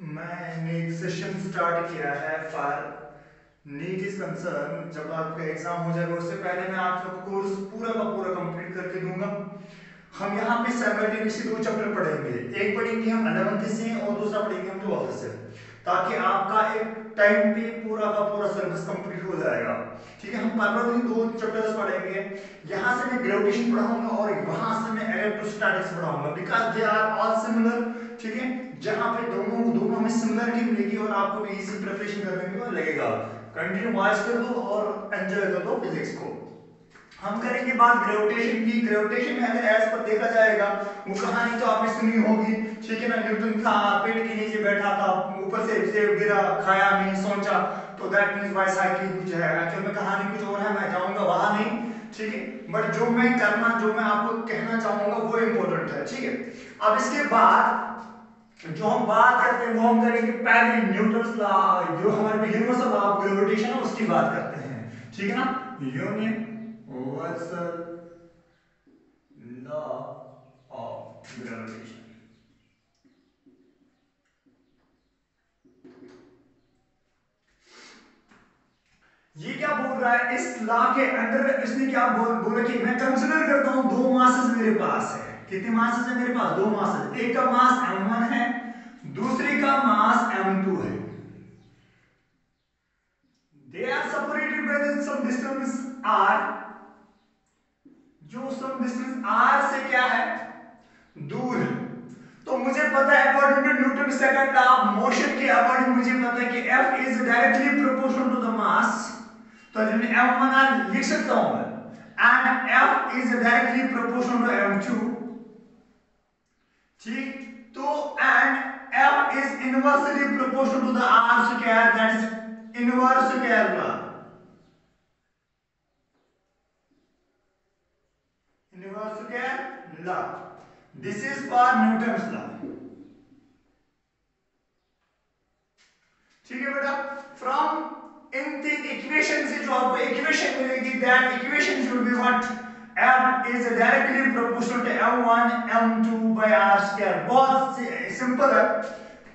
मैंने एक session start किया है फॉर नीट इज कंसर्न। जब आपका एग्जाम हो जाएगा उससे पहले मैं आप लोग कोर्स पूरा का पूरा कंप्लीट करके दूंगा। हम यहाँ पे साइमल्टेनियसली दो चैप्टर पढ़ेंगे, एक पढ़ेंगे हम 11th से और दूसरा पढ़ेंगे हम 12th से, ताकि आपका एक टाइम पे पूरा का पूरा सिलेबस कंप्लीट हो जाएगा। ठीक है, हम पैरेलली दो चैप्टर्स पढ़ेंगे। यहाँ से मैं ग्रेविटेशन पढ़ाऊंगा और वहां से मैं इलेक्ट्रोस्टैटिक्स पढ़ाऊंगा, because they are all similar. ठीक है, जहाँ पे दोनों दोनों में सिमिलरिटी मिलेगी और आपको भी इजी प्रिपरेशन करने में लगेगा। कंटिन्यू वॉच कर दो और एंजॉय कर दो फिजिक्स को। हम करेंगे बात ग्रेविटेशन की। ग्रेविटेशन में अगर एज पर देखा जाएगा, वो कहानी तो आपने सुनी होगी। ठीक है ना, न्यूटन था, पेड़ के नीचे बैठा था, ऊपर से सेब गिरा, खाया नहीं, सोचा, तो दैट मींस बाइसाइकिल कुछ है। एक्चुअल में कहानी कुछ और है, मैं जाऊंगा वहां नहीं। ठीक है, बट जो मैं आपको कहना चाहूंगा वो इंपॉर्टेंट है। ठीक है, अब इसके बाद जो हम बात करते हैं वो हम करेंगे पहले न्यूटन्स लॉ, जो हमारे यूनिवर्सल लॉ ऑफ ग्रेविटेशन है उसकी बात करते हैं। ठीक है ना, यूनिवर्सल लॉ ऑफ ग्रेविटेशन। ये क्या बोल रहा है इस लॉ के अंडर? इसने क्या बोला कि मैं कंसीडर करता हूं दो मासेस मेरे पास है। कितने मासेस है मेरे पास? दो मासेस। एक का मास m1 है, दूसरे का मास m2 है। They are separated by some distance r, जो some distance r से क्या है? दूर है। तो मुझे पता है according to Newton second law of motion के अकॉर्डिंग मुझे पता है कि F is directly proportional to the mass. तो मैं m1r लिख सकता हूं मैं, and F is directly proportional to m2। ठीक, तो and F is inversely proportional to the r square, that is inverse square law. Inverse square law, this is for Newton's law. ठीक है बेटा, फ्रॉम इन तीन equation से जो आपको equation मिलेगी, that equation should be what? F is directly proportional to m1 m2 by r square। बहुत simple है।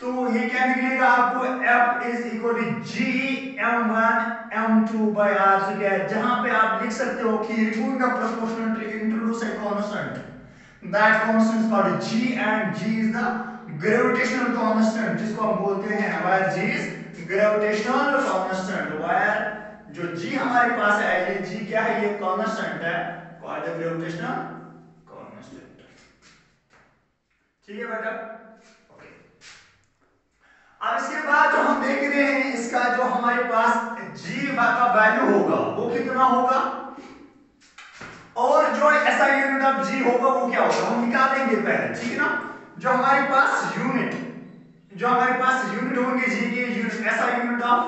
तो ये क्या निकलेगा आपको? F is equal to g m1 m2 by r square, जहां पे आप लिख सकते हो कि removing the proportionality, introduce a constant, that constant is called g, and g is the gravitational constant, जिसको हम बोलते हैं where g is gravitational constant, where जो g हमारे पास है, ये g क्या है? ये constant है, called the gravitational constant। ठीक है बेटा, ओके। अब इसके बाद जो हम देख रहे हैं, इसका जो हमारे पास g का वैल्यू होगा वो कितना होगा, और जो ऐसा यूनिट ऑफ g होगा वो क्या होगा हम निकालेंगे पहले। ठीक है ना, जो हमारे पास यूनिट होंगे g के, यूनिट ऐसा यूनिट ऑफ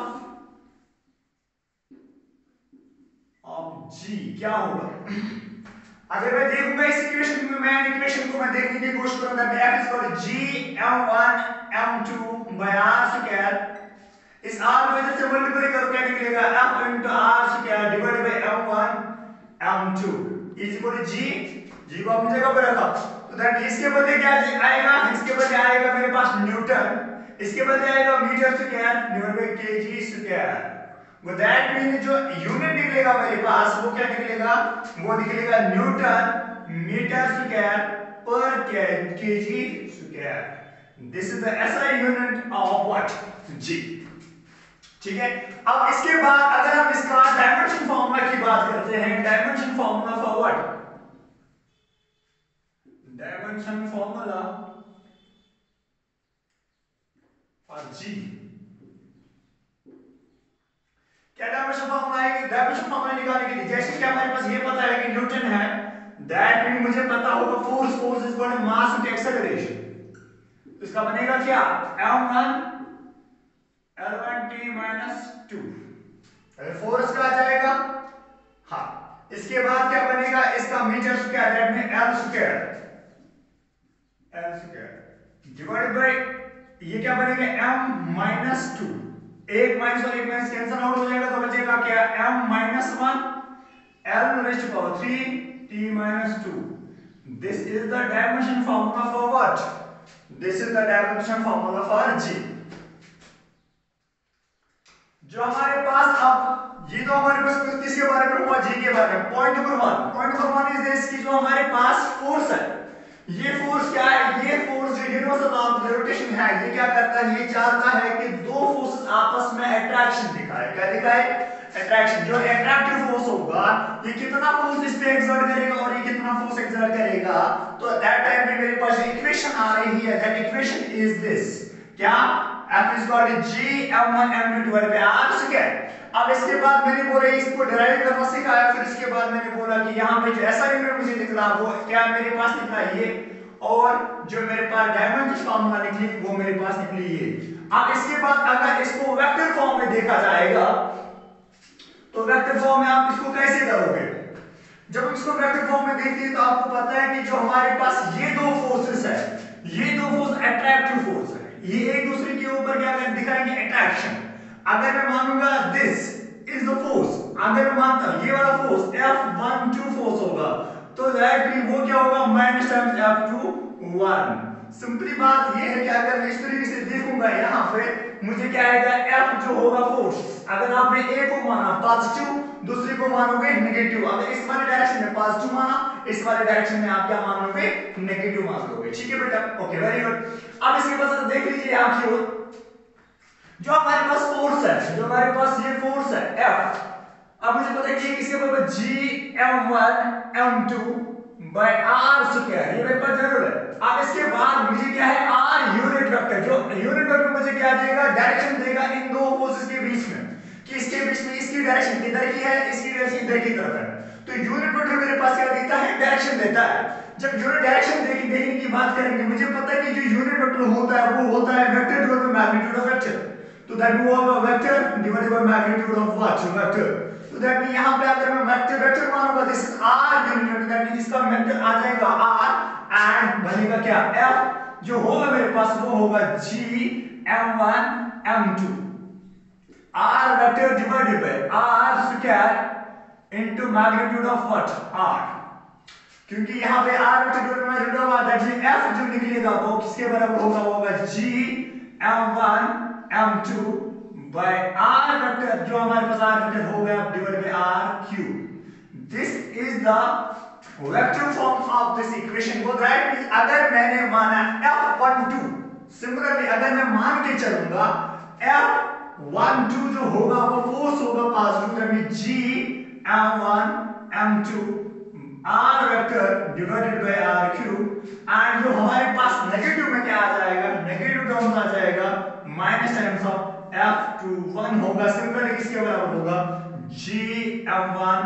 g क्या होगा? अगर मैं देखूंगा इस इक्वेशन में, मैं इक्वेशन को मैं देखने की कोशिश करूंगा, f is equal to g m1 m2 by r square. इस r को इधर से मल्टीप्लाई करो, क्या निकलेगा? f into r square divided by m1 m2 is equal to g को अपनी जगह पर रखा, तो दैट इसके बदले क्या आएगा? इसके बदले आएगा मेरे पास न्यूटन, इसके बदले आएगा metre square divided by kg square. वो दैट मीन जो यूनिट निकलेगा मेरे पास वो क्या निकलेगा? वो निकलेगा न्यूटन मीटर स्क्वायर पर KG square. This is the SI unit of what? G. ठीक है, अब इसके बाद अगर हम इसका डायमेंशन फार्मूला की बात करते हैं, dimension formula for what? Dimension formula for G. क्या डायमेंशन फार्मूला है? डायमेंशन फार्मूला निकालने के लिए जैसे कि हमारे पास ये पता है कि न्यूटन है, दैट मीन मुझे पता होगा force is equal to mass into acceleration. तो इसका बनेगा क्या? m1 l1t - 2। अरे फोर्स का आ जाएगा, हाँ। इसके बाद क्या बनेगा? इसका metre square, that mean l square divided by ये क्या बनेगा? m - 2। एक माइनस और एक माइनस कैंसिल आउट हो जाएगा, तो बचेगा क्या? m - 1 l raised to power 3 t - 2। This is the dimension formula for what? This is the dimension formula for g। जो हमारे पास अब ये तो हमारे पास किसके बारे में हुआ, जी के बारे में। पॉइंट नंबर 1 इज दिस कि जो हमारे पास फोर्स है, ये फोर्स क्या है, ये फोर्स जो यूनिवर्सल लॉ ऑफ ग्रेविटेशन है, ये क्या करता है, ये चाहता है कि दो फोर्स आपस में अट्रैक्शन दिखाए। क्या दिखाए, अट्रैक्शन। जो अट्रैक्टिव फोर्स होगा, ये कितना फोर्स इस पे एक्सर्ट करेगा और ये कितना फोर्स एक्सर्ट करेगा, तो दैट टाइम पे मेरे पास इक्वेशन आ रही है, दैट इक्वेशन इज दिस, क्या, F is equal to G m1 m2 divide by r square. अब इसके बाद मैंने बोला इसको डिराइव करना सिखाया, फिर इसके बाद मैंने बोला कि यहाँ पे जो ऐसा यूनिट मुझे निकला वो क्या मेरे पास निकला ये, और जो मेरे पास डायमेंशन फार्मूला निकली वो मेरे पास निकली ये। अब इसके बाद अगर इसको वेक्टर फॉर्म में देखा जाएगा तो वेक्टर फॉर्म में आप इसको कैसे करोगे, जब इसको वेक्टर फॉर्म में देखते हैं तो आपको पता है कि जो हमारे पास ये दो फोर्सेस है, ये दो फोर्स अट्रैक्टिव फोर्स है, ये एक दूसरे के ऊपर क्या कर दिखाएंगे, अट्रैक्शन। अगर मैं मानूंगा दिस इज द फोर्स, अगर मैं मानता हूं ये वाला फोर्स F12 फोर्स होगा, तो दैट मीन वो क्या होगा, माइनस टाइम्स F21। सिंपली बात ये है कि अगर मैं इस तरीके से देखूंगा यहाँ पे मुझे क्या आएगा, F जो होगा फोर्स, अगर आपने A को माना पॉजिटिव, दूसरे को मानोगे नेगेटिव। अगर इस वाले डायरेक्शन में पॉजिटिव माना, इस वाले डायरेक्शन में आप क्या मानोगे, नेगेटिव मान लोगे। ठीक है बेटा, ओके, वेरी गुड। अब इसके बाद देख लीजिए यहाँ की ओर, जो हमारे पास फोर्स है, जो हमारे पास ये फोर्स है F, अब मुझे पता है कि किसके बराबर G m1 m2 by r square, ये मेरे पास जरूर है। अब इसके बाद मुझे क्या है, r यूनिट वेक्टर, जो यूनिट वेक्टर मुझे क्या देगा, डायरेक्शन देगा इन दो फोर्सेस के बीच में, कि इसके बीच में इसकी डायरेक्शन किधर की है, इसकी डायरेक्शन इधर की तरफ है। तो यूनिट वेक्टर मेरे पास क्या देता है, डायरेक्शन देता है। जब यूनिट डायरेक्शन देखने की बात करेंगे, मुझे पता है कि जो यूनिट वेक्टर होता है वो होता है vector divided by magnitude of vector, तो दैट वो होगा vector divided by magnitude of what, vector. तो दैट मीन यहां पे अगर मैं वेक्टर मानूंगा, this is r unit vector, that mean इसका वेक्टर आ जाएगा r एंड बनेगा क्या, f जो होगा मेरे पास वो होगा G m1 m2, r vector divided by r square into magnitude of what, r, क्योंकि यहाँ पे r vector divided by magnitude of r, that mean f जो निकलेगा वो किसके बराबर होगा, वो होगा G m1 m2 by r vector, जो हमारे पास r वेक्टर हो गया divided by r cube. This is the vector form of this equation. वो दैट मींस अगर मैंने माना F12, सिमिलरली अगर मैं मान के चलूंगा F12 जो होगा वो फोर्स होगा positive, that means G m1 m2 r vector divided by r cube, and जो हमारे पास नेगेटिव में क्या आ जाएगा, नेगेटिव टर्म आ जाएगा माइनस टाइम्स ऑफ F21 होगा, सिंपली किसके बराबर होगा, G m1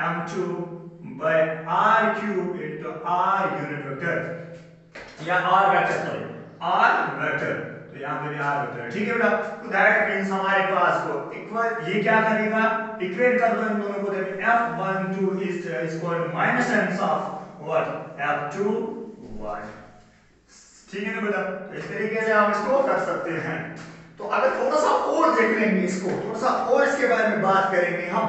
m2 by r cube into r unit vector, या r vector, sorry r vector, तो यहाँ पे भी r वेक्टर है। ठीक है बेटा, तो दैट मींस हमारे पास को इक्वल, ये क्या करेगा, इक्वेट कर दो इन दोनों को, that F12 is equal to minus times of what, F21। ठीक है ना बेटा, तो इस तरीके से हम इसको कर सकते हैं। तो अगर थोड़ा सा और देख लेंगे इसको, थोड़ा सा और इसके बारे में बात करेंगे हम,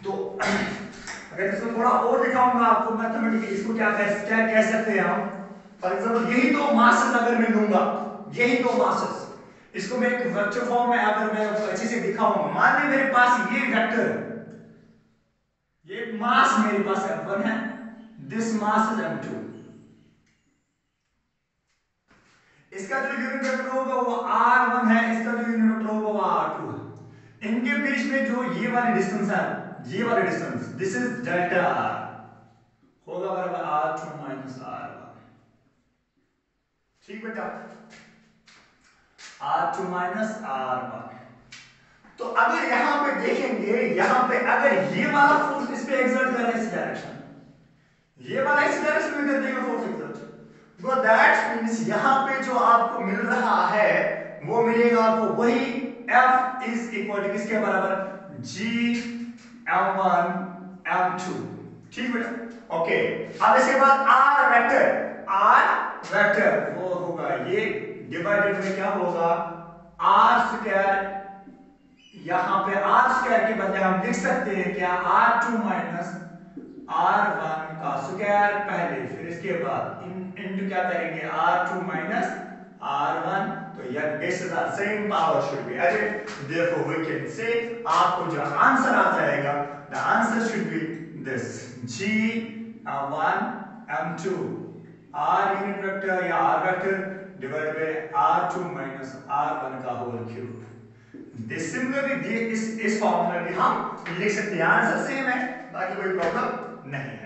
तो अगर इसको थोड़ा और दिखाऊंगा आपको मैथमेटिकली, इसको क्या कह सकते हैं हम, फॉर एग्जांपल यही दो मासेस अगर मैं लूंगा, यही दो मासेस, इसको मैं एक वेक्टर फॉर्म में अगर मैं अच्छे से दिखाऊंगा, मान लीजिए मेरे पास ये वेक्टर, ये मास मेरे पास M1 है, दिस मास इज M2, इसका जो यूनिट वेक्टर होगा वो r1 है, इसका जो यूनिट वेक्टर होगा वो r2 है। इनके बीच में जो ये वाली डिस्टेंस है, ये वाली distance, this is delta r, होगा बराबर r2 माइनस r1। ठीक बेटा, r2 माइनस r1। तो अगर यहां पे देखेंगे, यहां पे अगर ये वाला फोर्स इस पे एक्सर्ट कर रहा है इस डायरेक्शन, ये वाला इस डायरेक्शन में कर देगा फोर्स एक्सर्ट, तो दैट मींस यहां पे जो आपको मिल रहा है वो मिलेगा आपको वही F इज इक्वल टू किसके बराबर, G m1 m2। ठीक बेटा, ओके। अब इसके बाद r वेक्टर वो होगा ये डिवाइडेड में क्या होगा, r स्क्वायर, यहां पे r स्क्वायर के बदले हम लिख सकते हैं क्या, r2 माइनस r1 का स्क्वायर पहले, फिर इसके बाद इनटू क्या करेंगे, r2 माइनस R1, तो यार this is the same power should be added, therefore we can say आपको जो आंसर आ जाएगा, the answer should be this G1 M2 R unit vector या R vector divided by R2 minus R1 का whole cube. This similarly इस formula भी हम लिख सकते हैं, आंसर सेम है, बाकी कोई प्रॉब्लम नहीं है।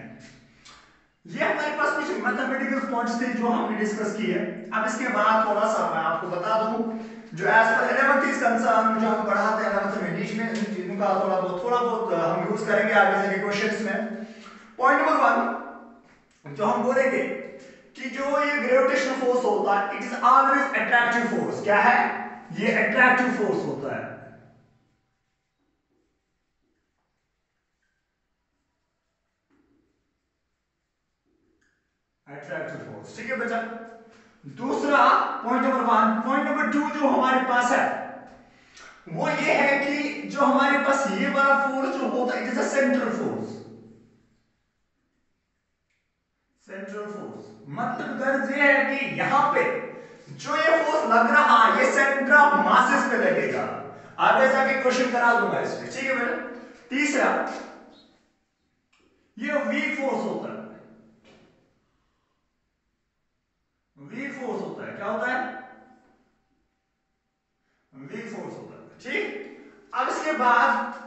ये हमारे पास कुछ मैथमेटिकल पॉइंट्स थे जो हमने डिस्कस किए। अब इसके बाद थोड़ा सा मैं आपको बता दूं जो as per 11th is concern, जो हम पढ़ाते हैं 11th में इंग्लिश में, इन चीजों का थोड़ा बहुत हम यूज करेंगे आगे जाके क्वेश्चंस में। पॉइंट नंबर 1 जो हम बोलेंगे कि जो ये ग्रेविटेशनल फोर्स होता है, it is always attractive force. क्या है ये? अट्रैक्टिव फोर्स होता है। अट्रैक्टिव फोर्स, ठीक है बच्चा। दूसरा पॉइंट नंबर 1। पॉइंट नंबर 2 जो हमारे पास है वो ये है कि जो हमारे पास ये वाला फोर्स जो होता है, it is a central force. Central force मतलब गर्ज ये है कि यहां पे जो ये फोर्स लग रहा है ये सेंटर ऑफ मासेस पे लगेगा। आगे जाके क्वेश्चन करा दूंगा इस पे, ठीक है बेटा। तीसरा ये वीक फोर्स होता है। वीक फोर्स होता है। क्या होता है? वीक फोर्स होता है, ठीक। अब इसके बाद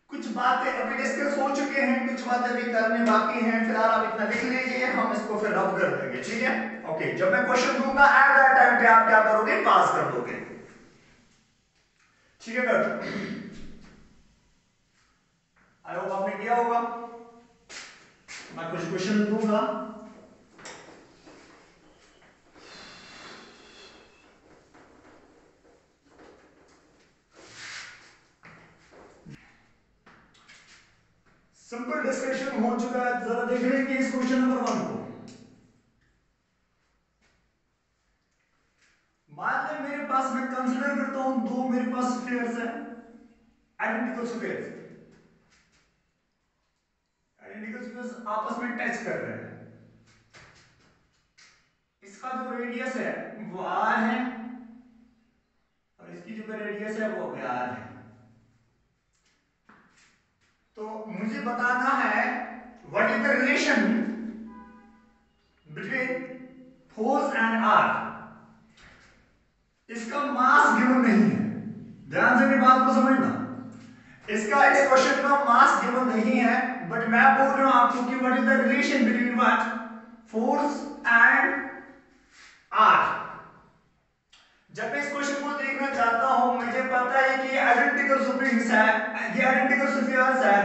कुछ बातें अभी डिस्कस हो चुके हैं, कुछ बातें भी करने बाकी हैं। फिलहाल आप इतना लिख लीजिए, हम इसको फिर रब कर देंगे, ठीक है। ओके, जब मैं क्वेश्चन दूंगा एट दैट टाइम पे आप क्या करोगे? पास कर दोगे, ठीक है बेटा। आई होप आपने किया होगा। मैं कुछ क्वेश्चन दूंगा, सिंपल डिस्कशन हो चुका है। जरा देख लेंगे इस क्वेश्चन नंबर 1 को। मान लें मेरे पास, मैं कंसीडर करता हूं दो मेरे पास स्फीयर्स हैं, आइडेंटिकल स्फीयर्स। आइडेंटिकल स्फीयर्स आपस में टच कर रहे हैं। इसका जो रेडियस है वो r है और इसकी जो रेडियस है वो r है। तो मुझे बताना है what is the relation between force and r। इसका मास गिवन नहीं है, ध्यान से मेरी बात को समझना। इसका इस क्वेश्चन का मास गिवन नहीं है, बट मैं बोल रहा हूं आपको कि what is the relation between what force and r। जब मैं इस क्वेश्चन को देखना चाहता हूं, मुझे पता है कि आइडेंटिकल स्प्रिंग्स है, ये आइडेंटिकल स्फीयर्स है।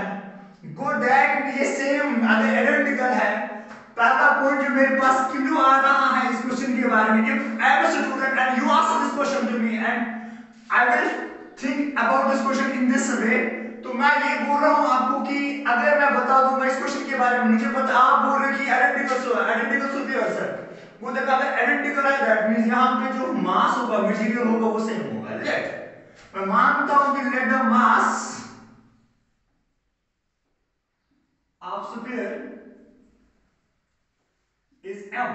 गो दैट ये सेम अगर आइडेंटिकल है, पहला पॉइंट जो मेरे पास क्यों आ रहा है इस क्वेश्चन के बारे में, if I am a student and you ask this question to me and I will think about this question in this way, तो मैं ये बोल रहा हूं आपको कि अगर मैं बता दूंगा इस क्वेश्चन के बारे में, मुझे पता, आप बोल रहे हो कि आइडेंटिकल स्फीयर्स है, वो देखा अगर आइडेंटिकल है दैट मींस यहां पे जो मास होगा, मटेरियल होगा वो सेम होगा। लेट मैं मानता हूं कि let the mass of sphere is m,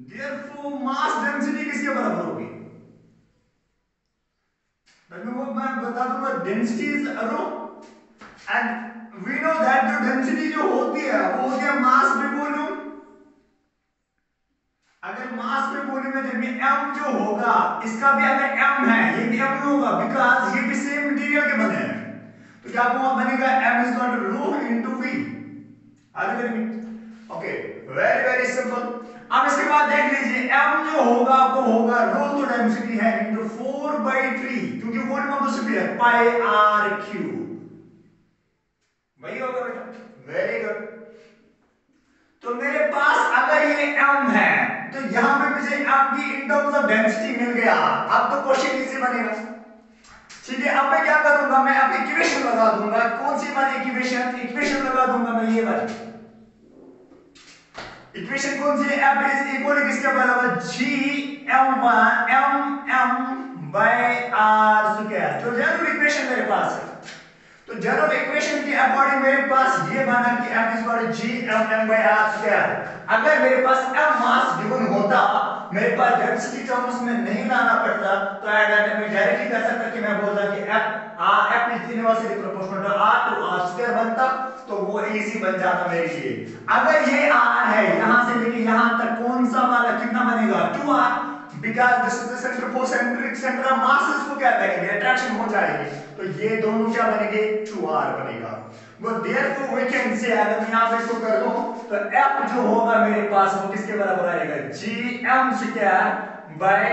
therefore mass density किसके बराबर होगी? मैं बता दूंगा density is rho and we know that जो डेंसिटी जो होती है वो होती है मास पे वॉल्यूम। अगर मास पे वॉल्यूम है तो m जो होगा, इसका भी अगर m है ये भी m होगा, बिकॉज़ ये भी सेम मटेरियल के बने हैं। तो क्या बनेगा? m is equal to rho into v। आगे चलिए। Okay, very very simple. अब इसके बाद देख लीजिए m जो होगा वो होगा रो तो डेंसिटी है इनटू 4/3, क्योंकि volume of the sphere pi r cube, वही होगा बेटा। Very good. तो मेरे पास अगर ये m है तो यहां पे मुझे m की इन टर्म्स ऑफ डेंसिटी मिल गया। अब तो क्वेश्चन इजी बनेगा, ठीक है। अब मैं क्या करूंगा? मैं अब इक्वेशन लगा दूंगा। कौन सी वाली इक्वेशन लगा दूंगा मैं? ये वाली इक्वेशन कौन सी है? f इज इक्वल टू किसके बराबर? g m by r square, जो जनरल इक्वेशन मेरे पास है। तो जनरल इक्वेशन के अकॉर्डिंग मेरे पास ये बना कि F is equal to G M M by R square. अगर मेरे पास m मास गिवन होता, मेरे पास डेंसिटी टर्म्स में नहीं लाना पड़ता, तो एट में डायरेक्टली कर सकता कि मैं बोलता कि F is inversely proportional to r to r square बनता, तो वो इजी बन जाता मेरे लिए। अगर ये r है, यहां से लेके यहां तक कौन सा वाला कितना बनेगा 2r, because this is the centre for centre of mass, इसको क्या कहेंगे अट्रैक्शन हो जाएगी, तो ये दोनों क्या बनेंगे 2r बनेगा। वो देयरफॉर वी कैन से, अगर मैं यहां पे इसको कर दूं तो f जो होगा मेरे पास वो किसके बराबर आएगा gm square by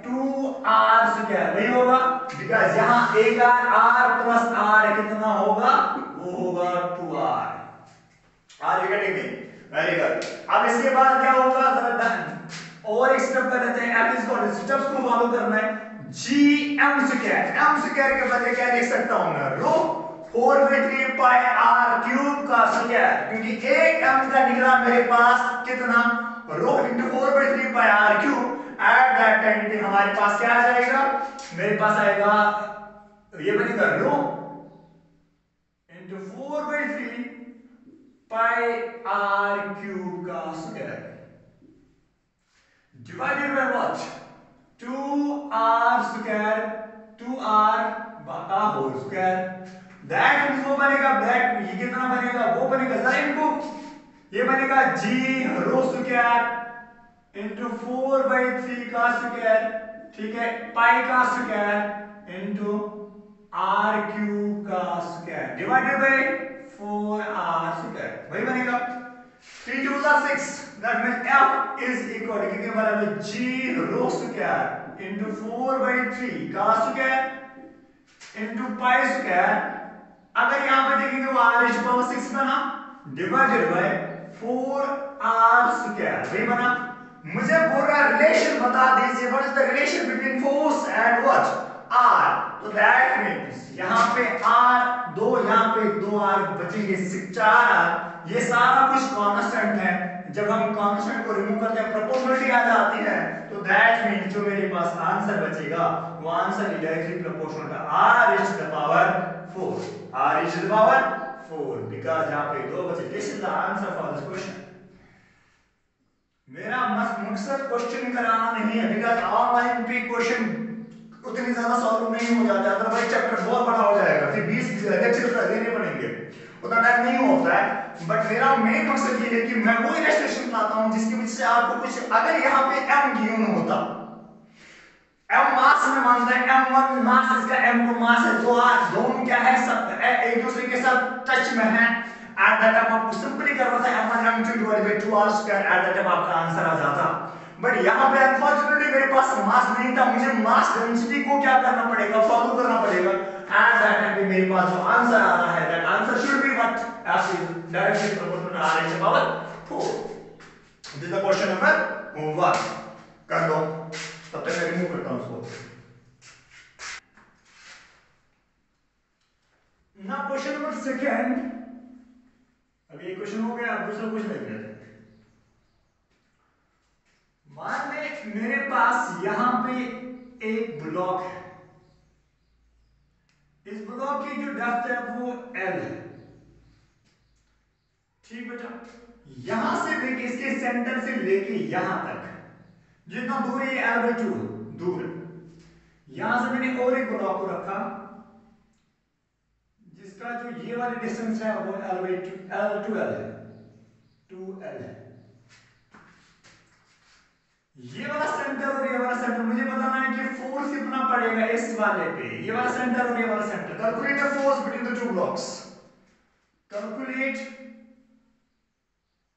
2r square, वही होगा बिकॉज़ यहां एक r प्लस r कितना होगा, वो होगा 2r। Are you getting me? Very good. अब इसके बाद क्या होगा, जरा और एक स्टेप कर लेते हैं, f is equal two steps को फॉलो करना है, gm स्क्वायर, m स्क्वायर के बदले क्या लिख सकता हूं मैं, रो 4/3 पाई r क्यूब का स्क्वायर, क्योंकि एक m का निकला मेरे पास कितना, rho into 4/3 pi r cube. At that time पे हमारे पास क्या आ जाएगा, मेरे पास आएगा ये बनेगा रो इनटू 4/3 पाई r क्यूब का square divided by what 2r square 2r का होल स्क्वायर। दैट मींस वो बनेगा दैट, ये कितना बनेगा, वो बनेगा जरा इनको, ये बनेगा g रो स्क्वायर इनटू 4/3 का स्क्वायर, ठीक है, पाई का स्क्वायर इनटू r क्यूब का square divided by 4r square, वही बनेगा 3 2 6। That means f is equal to कितने बराबर g रो स्क्वायर इनटू 4/3 का स्क्वायर इनटू पाई स्क्वायर। अगर यहां पे देखेंगे वो r इज पावर 6 बना डिवाइडेड बाय 4r स्क्वायर, वही बना। मुझे पूरा रिलेशन बता दीजिए, what is the relation between force and what r, तो दैट मींस यहां पे r 2, यहां पे 2r बचेंगे 4r, ये सारा कुछ कांस्टेंट है। जब हम कांस्टेंट को रिमूव करते हैं प्रोपोर्शनलिटी आ जाती है, तो दैट मींस जो मेरे पास आंसर बचेगा वो answer is directly proportional to r is the power 4, r is the power 4, because यहां पे 2 बचे। This is the answer for this question. मेरा मकसद क्वेश्चन कराना नहीं है, बिकॉज़ ऑनलाइन पे क्वेश्चन उतनी ज्यादा सॉल्व नहीं हो जाता, अदरवाइज चैप्टर बहुत बड़ा हो जाएगा, फिर 20 लेक्चर देने पड़ेंगे, उतना टाइम नहीं होता है। बट मेरा मेन मकसद ये है कि मैं वो इलस्ट्रेशन लाता हूं जिसकी वजह से आपको कुछ, अगर यहाँ पे m गिवन होता, m मास में मानता है, m1 मास इसका m2 मास है, तो दोनों क्या है, सब एक दूसरे के साथ टच में है। एट दैट टाइम आपको सिंपली करना था m1 m2 divided bye 2r square, eight that time आपका आंसर आ जाता। बट यहाँ पे अनफॉर्चुनेटली मेरे पास मास नहीं था, मुझे मास डेंसिटी को क्या करना पड़ेगा, फॉलो करना पड़ेगा। एट दैट टाइम पे मेरे पास जो आंसर आ रहा है, that answer should be what, f is directly proportional to r is the power 4। This is the question number 1, कर दो, तब तक मैं रिमूव करता हूं उसको। नाउ क्वेश्चन नंबर 2, अब ये क्वेश्चन हो गया, दूसरा क्वेश्चन देख लेते हैं। मान ले मेरे पास यहां पे एक ब्लॉक है, इस ब्लॉक की जो डेप्थ है वो L है, ठीक बेटा। यहां से लेके इसके सेंटर से लेके यहां तक जितना दूर है L/2 दूर है। यहां से मैंने और एक ब्लॉक को रखा जिसका जो ये वाली डिस्टेंस है वो L/2 L है, 2L है। ये वाला सेंटर और ये वाला सेंटर मुझे बताना है कि फोर्स कितना पड़ेगा इस वाले पे, ये वाला सेंटर और ये वाला centre. Calculate the force between the two blocks, calculate,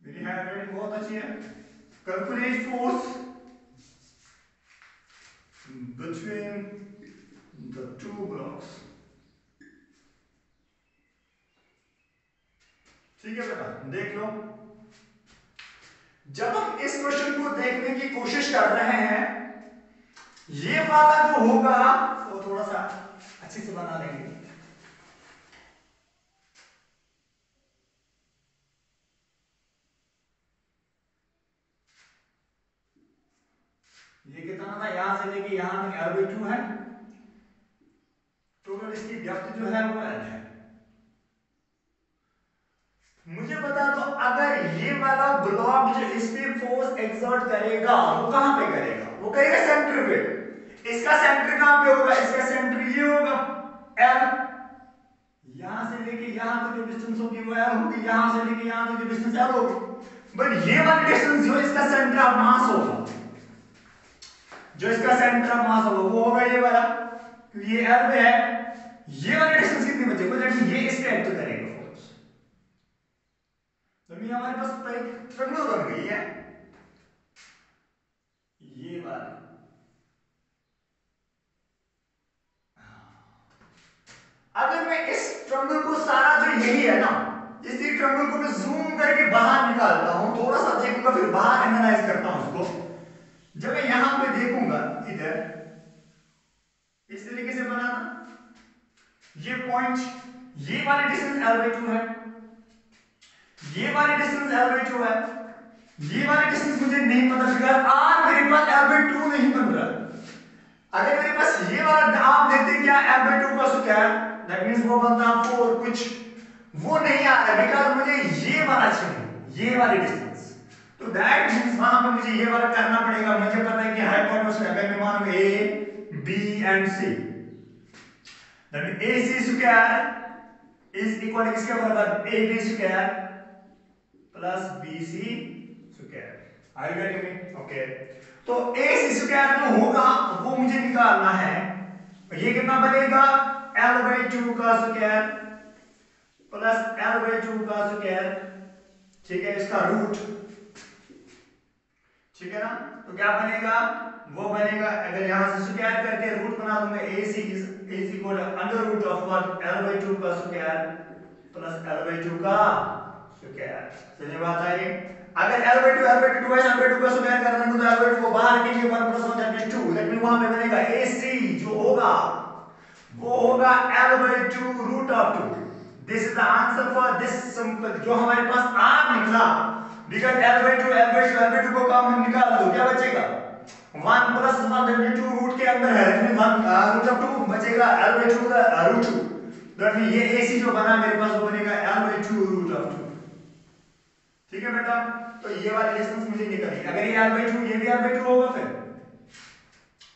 मेरी हैंडराइटिंग बहुत अच्छी है, calculate force between the two blocks. ठीक है बेटा, देख लो। जब हम इस क्वेश्चन को देखने की कोशिश कर रहे हैं, ये वाला जो होगा वो थोड़ा सा अच्छे से बना लेंगे। ये कितना था, यहां से लेके यहां तक L/2 है, टोटल इसकी डेप्थ जो है वो L है। मुझे बता दो, अगर ये वाला ब्लॉक जो इस पे फोर्स एक्सर्ट करेगा वो कहां पे करेगा? वो करेगा सेंटर पे। इसका सेंटर कहां पे होगा? इसका सेंटर ये होगा L। यहां से लेके यहां तक जो डिस्टेंस होगी वो L होगी, यहां से लेके यहां तक जो डिस्टेंस L होगी। बट ये वाली डिस्टेंस जो इसका सेंटर ऑफ मास होगा, जो इसका सेंटर ऑफ मास होगा वो होगा ये वाला, क्योंकि ये L पे है। ये वाली डिस्टेंस कितनी बचेगी? दैट ये इस पे एक्ट करेगा फोर्स। तो हमारे पास एक ट्रायंगल बन गई है ये वाली। अगर मैं इस ट्रायंगल को सारा जो यही है ना, इसी ट्रायंगल को मैं जूम करके बाहर निकालता हूं, थोड़ा सा देखूंगा, फिर बाहर एनालाइज करता हूं उसको। जब मैं यहां पे देखूंगा इधर इस तरीके से बना था, ये पॉइंट, ये वाली डिस्टेंस L/2 है, ये वाली डिस्टेंस L/2 है, ये वाली डिस्टेंस मुझे नहीं पता, बिकॉज़ R मेरे पास L/2 नहीं बन रहा। अगर मेरे पास ये वाला, आप देखते क्या L/2 का स्क्वायर, दैट मींस वो बनता 4 कुछ, वो नहीं आ रहा बिकॉज़ मुझे ये वाला चाहिए, ये वाली डिस्टेंस। तो दैट मींस वहां पे मुझे ये वाला करना पड़ेगा। मुझे पता है कि हाइपोटेन्यूज अगर मैं मानूं A B and C, that means AC square is equal किसके बराबर? AB square plus BC square. Are you getting me? Okay. तो AC स्क्वायर जो होगा वो मुझे निकालना है। ये कितना बनेगा? L/2 का स्क्वायर प्लस L/2 का स्क्वायर, ठीक है, इसका रूट, ठीक है ना। तो क्या बनेगा? वो बनेगा, अगर यहां से स्क्वायर करके रूट बना दूंगा, AC is equal under root of what? L/2 का स्क्वायर प्लस L/2 का स्क्वायर। समझ बात आई? अगर L/2 2 L/2 का स्क्वायर करना है तो L/2 को बाहर निकालिए, 1 + 1 दैट मींस 2, दैट मींस वहां पे बनेगा AC जो होगा वो होगा L/2 root of 2। This is the answer for this simple, जो हमारे पास R निकला, बिकॉज़ L/2 को कॉमन निकाल दो, क्या बचेगा? 1 + 1 दैट मींस 2 रूट के अंदर है, दैट मींस 1 रूट ऑफ 2 बचेगा L/2 का रूट 2, दैट मींस ये AC जो बना मेरे पास वो बनेगा L/2 रूट ऑफ 2। ठीक है बेटा, तो ये वाली डिस्टेंस मुझे निकालनी। अगर ये L/2 ये भी L/2 होगा, फिर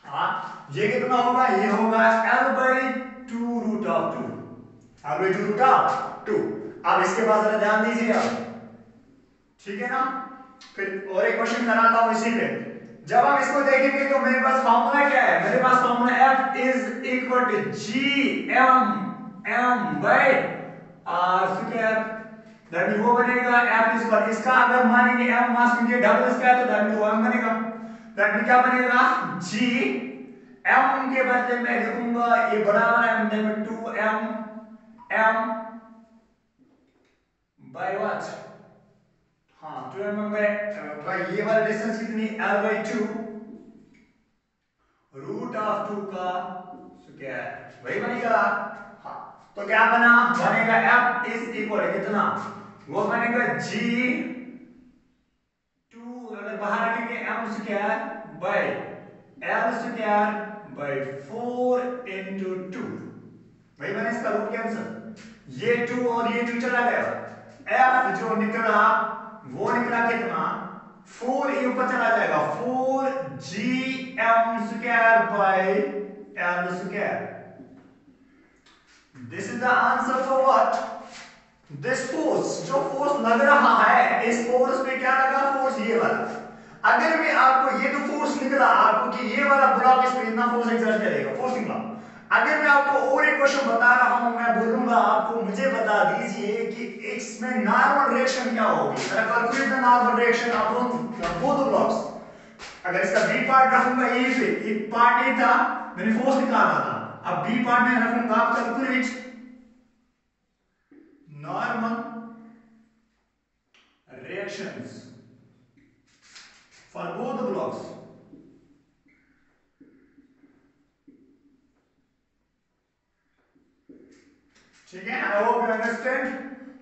हाँ ये कितना होगा? ये होगा L/2 root of 2, L/2 root of 2। अब इसके बाद जरा ध्यान दीजिए आप, ठीक है ना। फिर और एक क्वेश्चन कराता हूं इसी पे। जब हम इसको देखेंगे तो मेरे पास फार्मूला क्या है? मेरे पास formula F is equal to GM by R square, that means वो बनेगा F इज इक्वल, इसका अगर मानेंगे M मास कीजिए डबल स्क्वायर तो दैट मींस 1 बनेगा, दैट मींस क्या बनेगा? G M के बदले में लिखूंगा ये बड़ा वाला M, that means 2M M by what? हाँ 2mm बाय ये वाला डिस्टेंस कितनी? L/2 रूट ऑफ 2 का स्क्वायर, वही बनेगा। हाँ तो क्या बना? बनेगा F इज इक्वल कितना? वो बनेगा G 2, अगर बाहर रखेंगे M square by L square by 4 into 2, वही बने इसका रूट कैंसिल, ये 2 और ये 2 चला गया, F जो निकला वो निकला कितना? 4, ये ऊपर चला जाएगा, 4GM square by L square. This is the answer for what? This force, जो फोर्स लग रहा है, इस फोर्स पे क्या लगा? फोर्स ये वाला। अगर मैं आपको ये तो फोर्स निकला आपको कि ये वाला ब्लॉक इस पे इतना फोर्स एक्सर्ट करेगा, फोर्स निकला। अगर मैं आपको और एक क्वेश्चन बता रहा हूं, मैं बोलूंगा आपको मुझे बता दीजिए कि इसमें नॉर्मल रिएक्शन क्या होगी। Calculate the normal reaction of both blocks. अगर इसका बी पार्ट रखूंगा यहीं पे, एक पार्ट ये था, मैंने फोर्स निकालना था, अब बी पार्ट में रखूंगा calculate normal reactions for both blocks. ठीक है, आई होप यू अंडरस्टैंड।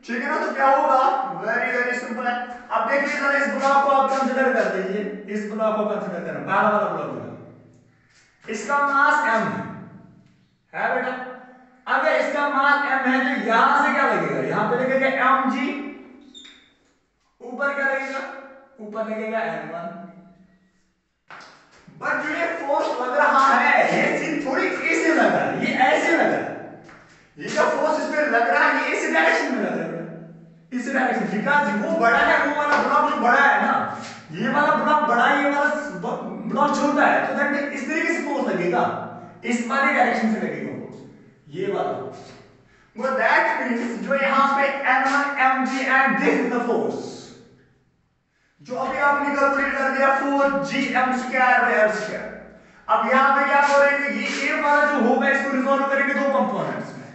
ठीक है ना, तो क्या होगा? वेरी वेरी सिंपल है। अब देखिए जरा इस ब्लॉक को आप कंसीडर कर लीजिए, इस ब्लॉक को कंसीडर करना, पहला वाला ब्लॉक है, इसका मास m है बेटा। अगर इसका मास m है तो यहां से क्या लगेगा? यहां पे लगेगा mg ऊपर क्या लगेगा, ऊपर लगेगा N1। बट जो ये फोर्स लग रहा है ये सीध थोड़ी ऐसे लग रहा है, ये ऐसे लग रहा है, ये जो फोर्स इस पे लग रहा है ये इस डायरेक्शन में लग रहा है, इस डायरेक्शन, बिकॉज़ वो बड़ा है, वो वाला ब्लॉक जो बड़ा है ना, ये वाला ब्लॉक बड़ा है, ये वाला ब्लॉक छोटा है, तो दैट मींस इस तरीके से फोर्स लगेगा, इस वाली डायरेक्शन से लगेगा फोर्स, ये वाला फोर्स। वो दैट मींस जो यहां पे N1 mg and this is the force, जो अभी आपने कैलकुलेट कर दिया 4gm²/l²। अब यहां पे क्या करेंगे, ये ए वाला जो होगा इसको रिजॉल्व करेंगे दो कंपोनेंट्स में।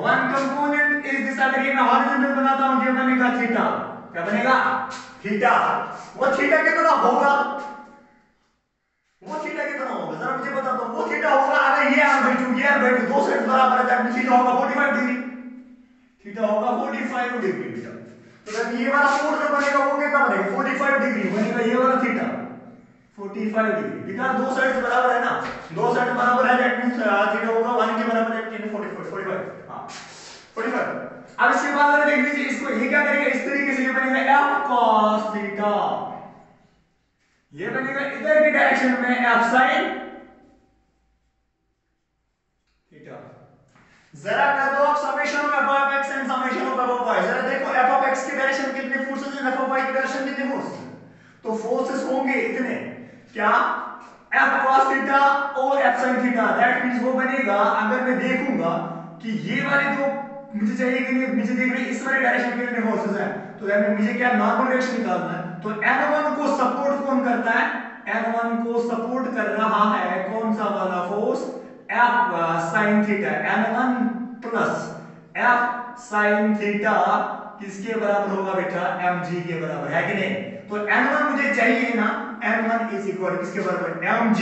वन कंपोनेंट इज दिस, अगर ये मैं हॉरिजॉन्टल बनाता हूं ये बनेगा थीटा, क्या बनेगा थीटा। वो थीटा कितना होगा, वो थीटा कितना होगा जरा मुझे बता दो, वो थीटा होगा अगर ये r/2 ये r/2 दो साइड बराबर है, दैट मींस थीटा होगा 45 डिग्री, थीटा होगा 45 डिग्री बेटा। तो जब ये वाला फोर्स जो बनेगा वो कितना बनेगा 45 डिग्री बनेगा, ये वाला थीटा 45 डिग्री, बिकॉज़ दो साइड बराबर है ना, दो साइड बराबर है, दैट मींस थीटा होगा 1 के बराबर है, 45 हां 45। अब इसके बाद अगर देख लीजिए इसको, ये क्या करेगा इस तरीके से, ये बनेगा f cos थीटा, ये बनेगा इधर की डायरेक्शन में f sin थीटा। जरा कर दो आप summation of f of x and summation of f of y, जरा देखो f of x की डायरेक्शन कितने फोर्सेस हैं, f of y की डायरेक्शन कितने फोर्सेस हैं, तो फोर्सेस होंगे इतने, क्या f cos थीटा और f sin theta, that means वो बनेगा, अगर मैं देखूंगा कि ये वाले जो मुझे चाहिए कि नहीं, मुझे देख रही इस वाले डायरेक्शन के कितने फोर्सेस हैं, तो दैट मींस मुझे क्या नॉर्मल डायरेक्शन निकालना है, तो n1 को सपोर्ट कौन करता है, n1 को सपोर्ट कर रहा है कौन सा वाला force f sin theta, n1 plus f sin theta किसके बराबर होगा बेटा mg के बराबर है कि नहीं, तो n1 मुझे चाहिए ना, n1 इज इक्वल किसके बराबर mg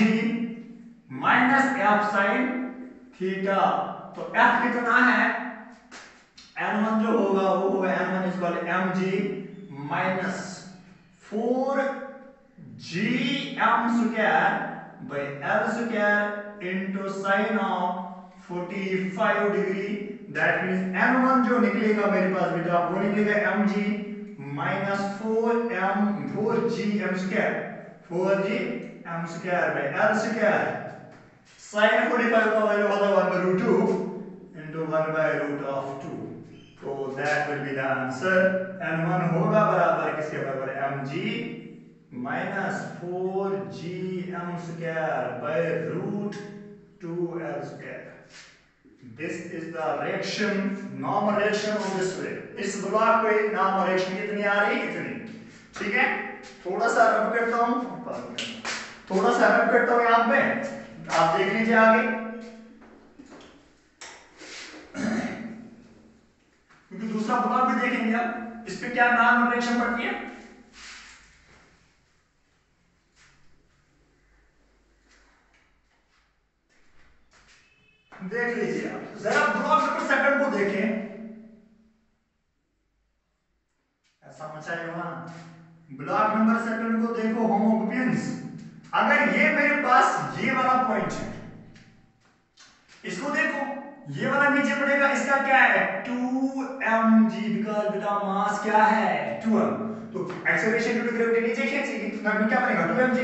minus f sin theta, तो f कितना है n1 जो होगा वो होगा n1 is equal mg minus 4gm²/l² into sin of 45 degree, that means n1 जो निकलेगा मेरे पास बेटा वो निकलेगा mg माइनस 4gm²/l² sin 45 का वैल्यू होगा 1/√2 into 1/√2, तो that will be the answer, n1 होगा बराबर किसके बराबर mg minus 4gm²/√2l²। This is the reaction, normal reaction on this way। इस ब्लॉक पे नॉर्मल रिएक्शन कितनी आ रही है, इतनी, ठीक है। थोड़ा सा रब करता हूं, थोड़ा सा रब करता हूं यहां पे, आप देख लीजिए आगे, क्योंकि दूसरा ब्लॉक भी देखेंगे आप, इस पे क्या नॉर्मल रिएक्शन पड़ती है। देख लीजिए आप, जरा ब्लॉक नंबर सेकंड को देखें, ऐसा मचा होगा ना, ब्लॉक नंबर सेकंड को देखो होमोग्राफियंस, अगर ये मेरे पास ये वाला पॉइंट है, इसको देखो ये वाला नीचे पड़ेगा, इसका क्या है 2mg, बिकॉज़ बेटा मास क्या है 2m, तो एक्सेलरेशन ड्यू टू ग्रेविटी नीचे खींचेगी, तो क्या बनेगा 2mg,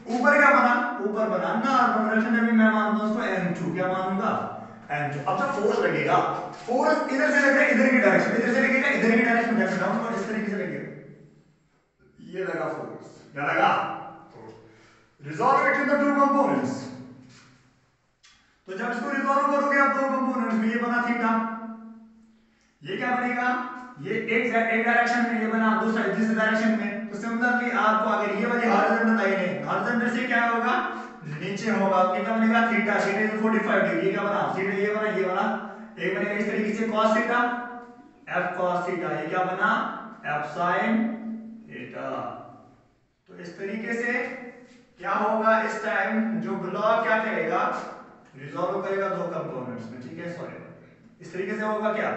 ऊपर क्या बना, ऊपर बना नॉर्मल डायरेक्शन में, मैं मानता हूं उसको n2, क्या मानूंगा n2। अब जब फोर्स लगेगा, फोर्स इधर से लगेगा इधर की डायरेक्शन, इधर से लगेगा इधर की डायरेक्शन में, डाउनवर्ड इस तरीके से लगेगा, ये लगा फोर्स, क्या लगा resolve it in the two components. तो जब इसको रिजॉल्व करोगे आप दो कंपोनेंट्स में, ये बना थीटा, ये क्या बनेगा, ये एक डायरेक्शन में, ये बना दूसरा जिस डायरेक्शन में, तो सिमिलरली आपको अगर ये वाली हॉरिजॉन्टल लाइन है, हॉरिजॉन्टल से क्या होगा नीचे होगा, कितना बनेगा थीटा, थीटा इज 45 डिग्री, क्या बना थीटा, ये बना, ये वाला एक बनेगा इस तरीके से cos theta, f cos theta, ये क्या बना f sin थीटा। तो इस तरीके से क्या होगा, इस टाइम जो ब्लॉक क्या करेगा रिजॉल्व करेगा दो कंपोनेंट्स में, ठीक है, सॉरी इस तरीके से होगा क्या,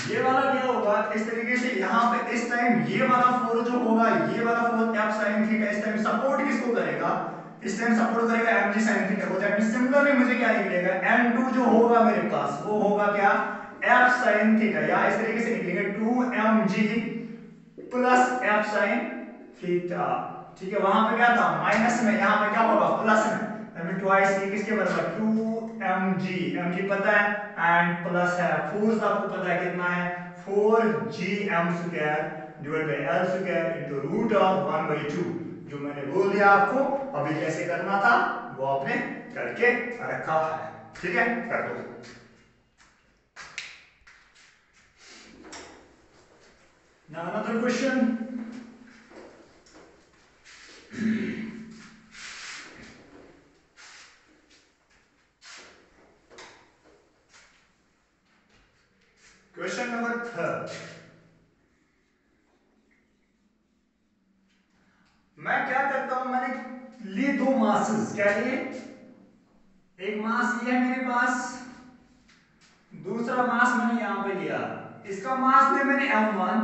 ये वाला क्या होगा इस तरीके से, यहां पे इस टाइम ये वाला फोर्स जो होगा, ये वाला फोर्स f sin थीटा इस टाइम सपोर्ट किसको करेगा, इस टाइम सपोर्ट करेगा mg sin थीटा को, दैट मींस सिमिलरली मुझे क्या निकलेगा n2 जो होगा मेरे पास वो होगा क्या एफ साइन थीटा, या इस तरीके से लिखेंगे 2mg plus F sine theta. ठीक है, वहां पे क्या था माइनस में, यहाँ पे क्या होगा प्लस में, यानी ट्वाइस ये किसके बराबर 2mg, mg पता है एंड प्लस है फोर्स आपको पता है कितना है 4gm square divide by l square into root of 1/2। जो मैंने बोल दिया आपको अभी कैसे करना था वो आपने करके रखा है। ठीक है, कर दो। Now another question. Question number 3. मैं क्या करता हूं, मैंने लिए दो मासेस, क्या लिए, एक मास लिया मेरे पास, दूसरा मास मैंने यहां पे लिया। इसका मास लिया मैंने m1,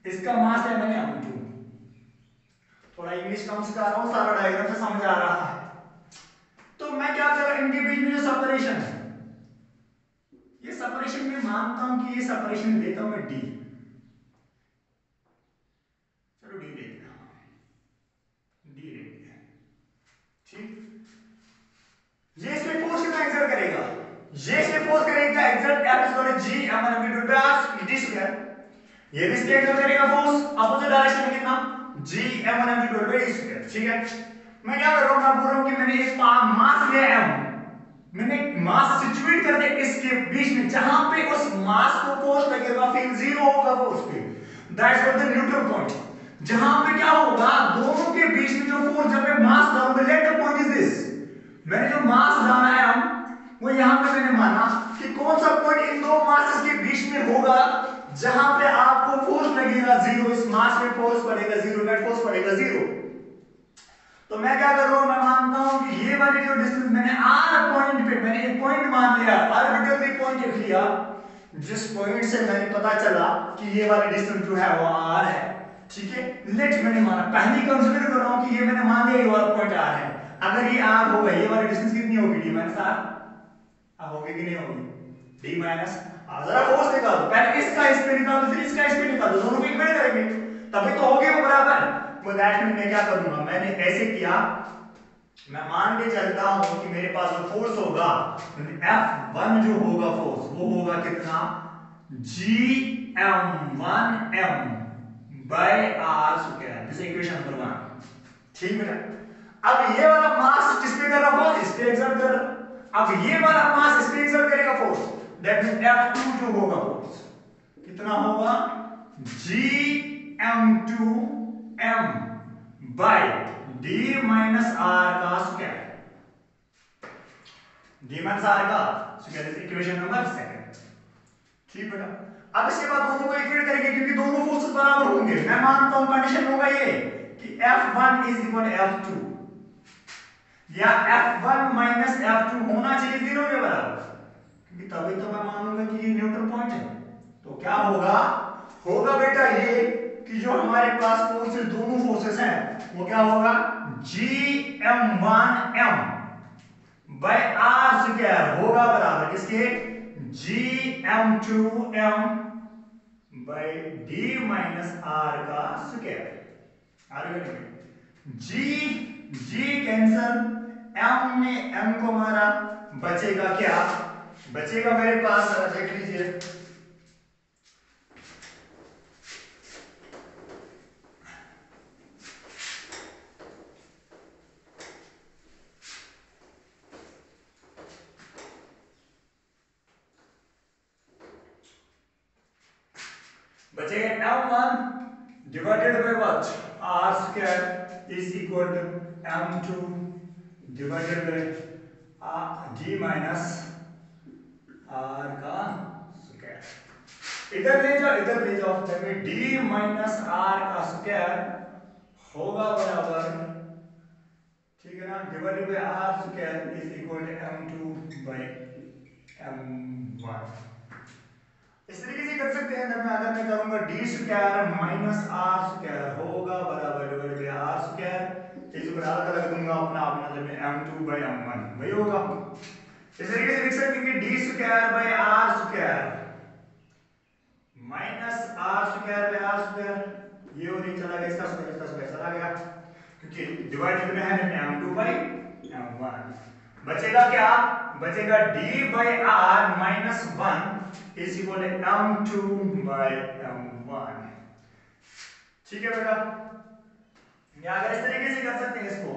इसका मास लिया मैंने m2। थोड़ा इंग्लिश कम सिखा रहा हूं, सारा डायग्राम से समझ आ रहा है। तो मैं क्या कर रहा हूं, इनके बीच में जो सेपरेशन है, ये सेपरेशन में मानता हूं कि ये सेपरेशन देता हूं मैं d। चलो d लेते हैं, d लेते हैं। ठीक, ये इसमें फोर्स कितना एक्सर्ट करेगा, ये इसमें फोर्स करेगा exert F is equal to G m1 m2 by r d square. ये भी इसमें एक्सर्ट करेगा फोर्स अपोजिट डायरेक्शन में कितना G m1 m2 by d square. ठीक है, मैं क्या कर रहा हूं, मैं बोल रहा हूं कि मैंने एक मास लिया m, मैंने मास सिचुएट कर दिया इसके बीच में, जहां पे उस मास को फोर्स लगेगा फिर जीरो होगा फोर्स पे, that's called the neutral point. जहां पे क्या होगा, दोनों के बीच में जो फोर्स, जब मैं मास डालूंगा, let the point is this, मैंने जो मास डाला है हम वो यहां पे मैंने माना कि कौन सा पॉइंट इन दो मासेस के बीच में होगा जहां पे आपको फोर्स लगेगा जीरो, इस मास पे फोर्स पड़ेगा जीरो, नेट फोर्स पड़ेगा जीरो। तो मैं क्या कर रहा हूं, मैं मानता हूं कि ये वाली जो डिस्टेंस मैंने r पॉइंट पे, मैंने एक पॉइंट मान लिया, आर्बिट्ररी पॉइंट लिख लिया, जिस पॉइंट से मैंने पता चला कि ये वाली डिस्टेंस जो है वो r है। ठीक है, लेट मैंने माना, पहले कंसीडर कर रहा हूं कि ये मैंने मान लिया ये वाला पॉइंट r है। अगर ये r होगा, ये वाली डिस्टेंस कितनी होगी, d माइनस r होगी कि नहीं होगी, d माइनस r। जरा फोर्स निकाल दो, पहले इसका इस पे निकाल दो, फिर इसका इस पे निकाल दो, दोनों को इक्वेट करेंगे तभी तो होगी वो बराबर। वो दैट मीन मैं क्या करूंगा, मैंने ऐसे किया, मैं मान के चलता हूं कि मेरे पास जो फोर्स होगा F1 जो होगा फोर्स वो होगा कितना Gm1m by r square, this equation number 1। ठीक है, अब ये वाला मास किस पे कर रहा फोर्स, इस पे एक्सर्ट कर रहा, अब ये वाला मास इस पे एक्सर्ट करेगा फोर्स, दैट मीन F2 जो होगा फोर्स कितना होगा Gm2m by d minus r का स्क्वायर, d माइनस r का स्क्वायर, इस इक्वेशन नंबर 2। ठीक बेटा, अब इसके बाद दोनों को इक्वेट करेंगे क्योंकि दोनों फोर्सेस बराबर होंगे। मैं मानता हूं कंडीशन होगा ये कि F1 is equal to F2 या F1 माइनस F2 होना चाहिए जीरो के बराबर, क्योंकि तभी तो मैं मानूंगा कि ये न्यूट्रल पॉइंट है। तो क्या होगा, होगा बेटा ये कि जो हमारे पास फोर्सेस, दोनों फोर्सेस हैं वो क्या होगा Gm1m by r स्क्वायर होगा बराबर किसके Gm2m by d minus r का स्क्वायर। G कैंसल, m ने m को मारा, बचेगा क्या, बचेगा मेरे पास, देख लीजिए बचेगा m1 divided by what r square is equal to m2 divided by d minus r का स्क्वायर। इधर ले जाओ, इधर ले जाओ, तभी d माइनस r का स्क्वायर होगा बराबर, ठीक है ना, divided by r square is equal to m2 by m1। इस तरीके से कर सकते हैं। अगर मैं करूंगा d square minus r square होगा बराबर डिवाइडेड बाय r स्क्वायर, इस पर अलग अलग दूंगा अपना अपना, जब m2 by m1 वही होगा। इस तरीके से लिख सकते हैं कि D square by R square minus R square by R square. ये और ये चला गया, इसका स्क्वायर चला गया क्योंकि डिवाइडेड में है m2 बाय m1। बचेगा क्या? बचेगा d by r minus 1 is equal to m2 by m1। ठीक है बेटा, या अगर इस तरीके से कर सकते हैं, इसको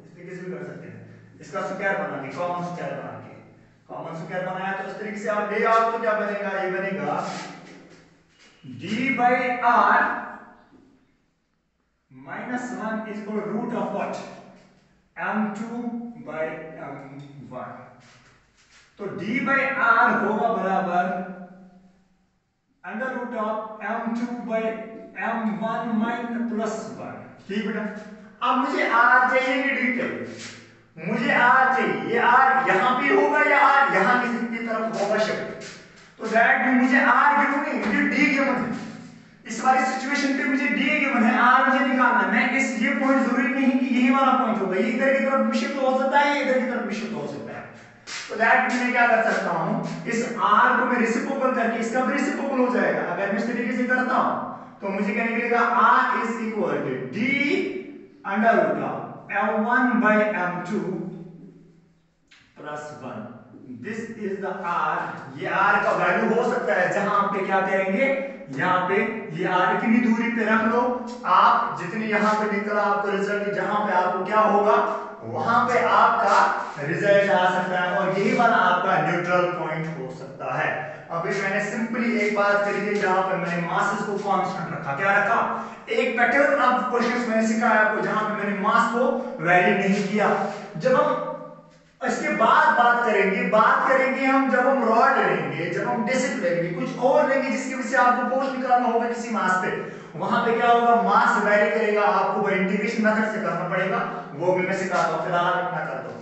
इस तरीके से भी कर सकते हैं, इसका स्क्वायर बना के, कॉमन स्क्वायर बना के, कॉमन स्क्वायर बनाया तो इस तरीके से आप ले आओ तो क्या बनेगा? ये बनेगा d by r minus 1 is equal root of what? m2 by m1। तो d बाय r होगा बराबर under root of m2 by m1 minus plus 1। ठीक बेटा, अब मुझे r चाहिए कि d चाहिए? मुझे r चाहिए। ये r यहां पे होगा या r यहां की तरफ होगा शिफ्ट? तो दैट मीन मुझे r गिवन नहीं, मुझे d गिवन है। इस वाली सिचुएशन पे मुझे d गिवन है, r मुझे निकालना है। मैं इस ये पॉइंट जरूरी नहीं कि यही वाला पॉइंट होगा, ये इधर की तरफ भी शिफ्ट हो सकता है, ये इधर की तरफ भी शिफ्ट हो सकता है। तो दैट मीन मैं क्या कर सकता हूं, इस r को मैं रेसिप्रोकल करके इसका भी रेसिप्रोकल हो जाएगा। अगर मैं इस तरीके से करता हूं तो मुझे क्या निकलेगा? r is equal to d under root of m1 by m2 plus 1। This is the r। ये r का वैल्यू हो सकता है जहां पे क्या करेंगे, यहाँ पे ये r कितनी दूरी पे रख लो आप, जितनी यहाँ पे निकला आपको रिजल्ट, जहां पे आपको क्या होगा वहां पे आपका रिजल्ट आ सकता है, और यही वाला आपका न्यूट्रल पॉइंट हो सकता है। अभी मैंने सिंपली एक बात करी थी जहां पर मैंने मासेस को कांस्टेंट रखा। क्या रखा? एक पैटर्न ऑफ क्वेश्चंस मैंने सिखाया आपको जहां पे मैंने मास को वैरी नहीं किया। जब हम इसके बाद बात करेंगे हम जब हम रॉड लेंगे, जब हम डिस्क लेंगे, कुछ और लेंगे जिसकी वजह से आपको फोर्स निकालना होगा किसी मास पे, वहां पे क्या होगा? मास वैरी करेगा, आपको वो इंटीग्रेशन मेथड से करना पड़ेगा, वो भी मैं सिखाता हूं। फिलहाल इतना कर दो।